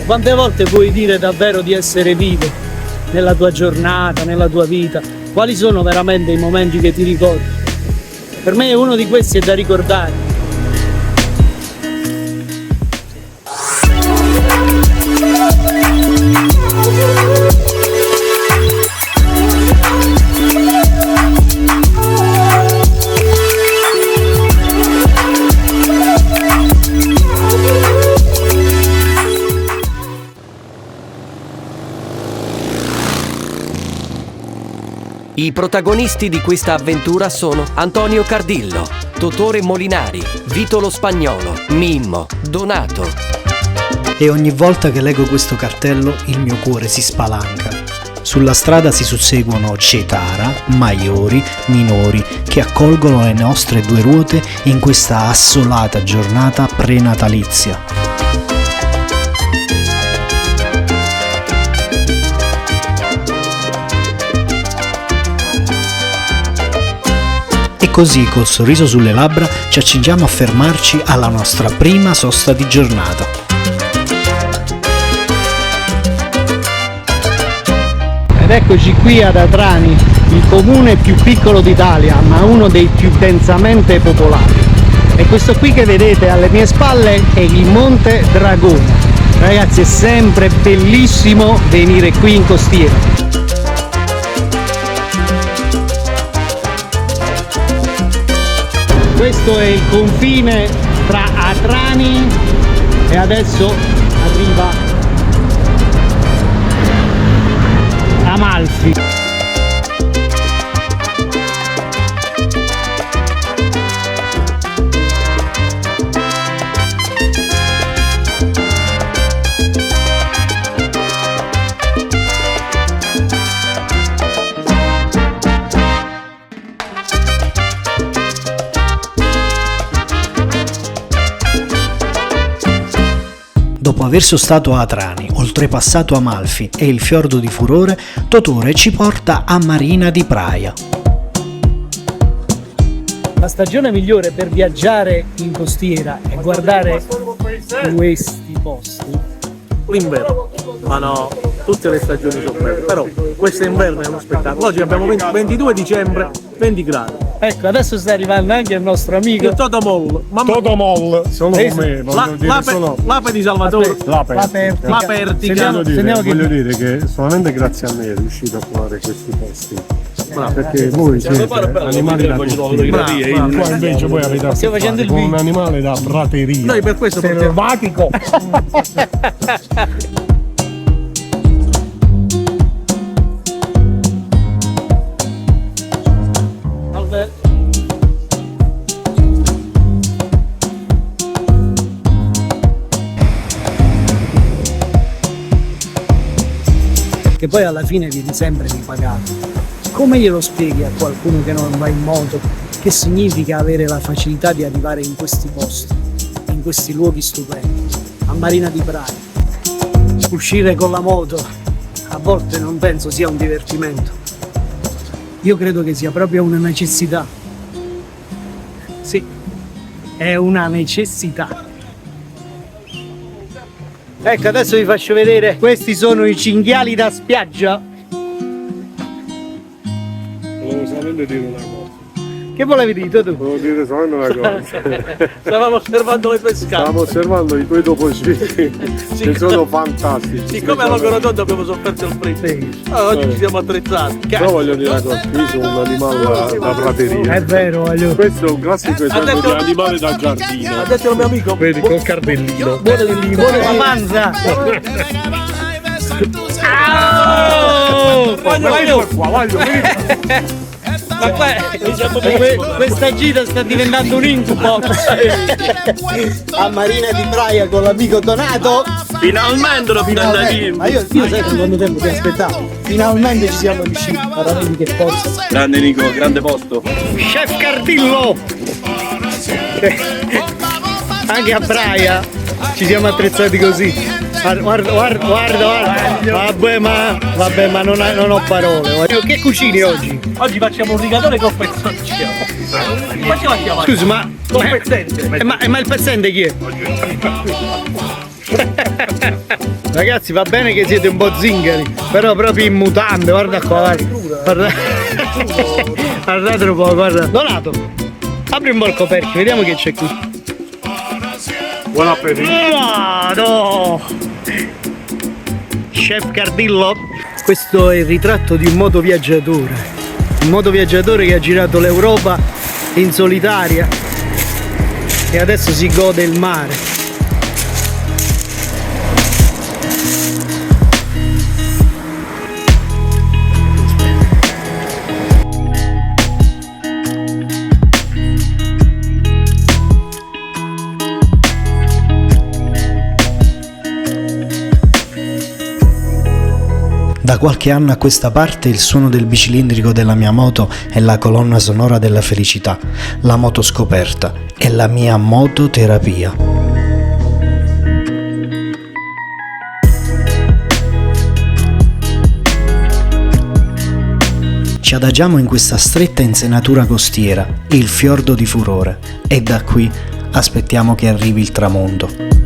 Quante volte puoi dire davvero di essere vivo nella tua giornata, nella tua vita? Quali sono veramente i momenti che ti ricordi? Per me uno di questi è da ricordare. I protagonisti di questa avventura sono Antonio Cardillo, Totore Molinari, Vito lo Spagnolo, Mimmo, Donato. E ogni volta che leggo questo cartello il mio cuore si spalanca. Sulla strada si susseguono cetara, maiori, minori che accolgono le nostre due ruote in questa assolata giornata prenatalizia. E così, col sorriso sulle labbra, ci accingiamo a fermarci alla nostra prima sosta di giornata. Ed eccoci qui ad Atrani, il comune più piccolo d'Italia, ma uno dei più densamente popolati. E questo qui che vedete alle mie spalle è il Monte Dragone. Ragazzi, è sempre bellissimo venire qui in costiera. Questo è il confine tra Atrani e adesso arriva Amalfi. Dopo aver sostato a Atrani, oltrepassato Amalfi e il fiordo di Furore, Totore ci porta a Marina di Praia. La stagione migliore per viaggiare in costiera e guardare questi posti. L'inverno, ma no, tutte le stagioni sono belle, però questo inverno è uno spettacolo. Oggi abbiamo 22 dicembre, 20 gradi. Ecco, adesso sta arrivando anche il nostro amico Il Totomol, Totomol, solo come voglio dire, solo l'ape di Salvatore. La Pertica. Sentiamo Voglio dire che solamente grazie a me è riuscito a trovare questi posti. Perché voi siete animali da cortile. Qua invece voi avete a che fare con un animale da prateria. Noi per questo selvatico. che poi alla fine vieni sempre ripagato. Come glielo spieghi a qualcuno che non va in moto che significa avere la facilità di arrivare in questi posti, in questi luoghi stupendi, a Marina di Praia? Uscire con la moto a volte non penso sia un divertimento, io credo che sia proprio una necessità. Sì, è una necessità. Ecco, adesso vi faccio vedere, questi sono i cinghiali da spiaggia. Volevo solamente dire una cosa. Che volevi dire tu? Volevo dire solamente una cosa. Stavamo osservando le pescate. Stavamo osservando i tuoi topocini che sono fantastici. Siccome a Logorotondo abbiamo sofferto il freddo, oggi ci siamo attrezzati. Però voglio dire una cosa, io sono un animale da prateria. È vero, voglio. Questo è un classico esempio di animale da giardino. Ha detto il mio amico. Vedi, col cardellino. Buona la panza! Ma questa gita sta diventando un incubo. A Marina di Praia con l'amico Donato. Finalmente lo finalmente. Ma io sai che quanto tempo ti aspettavo. Finalmente ci siamo riusciti. Guarda che posto. Grande Nico, grande posto. Chef Cardillo. Anche a Praia ci siamo attrezzati così. Guarda. Vabbè, ma non ho parole. Che cucini oggi? Oggi facciamo un rigatone con pezzoncino. Facciamo chiamare. Scusi, ma Con pezzente. ma il pezzente chi è? Ragazzi, va bene che siete un po' zingari, però proprio in mutande, guarda qua, guarda. Guardate un po', guarda. Donato, apri un po' il coperchio, vediamo che c'è qui. Buon appetito. No! Chef Cardillo. Questo è il ritratto di un motoviaggiatore. Un motoviaggiatore che ha girato l'Europa in solitaria e adesso si gode il mare. Da qualche anno a questa parte il suono del bicilindrico della mia moto è la colonna sonora della felicità. La moto scoperta è la mia mototerapia. Ci adagiamo in questa stretta insenatura costiera, il fiordo di Furore, e da qui aspettiamo che arrivi il tramonto.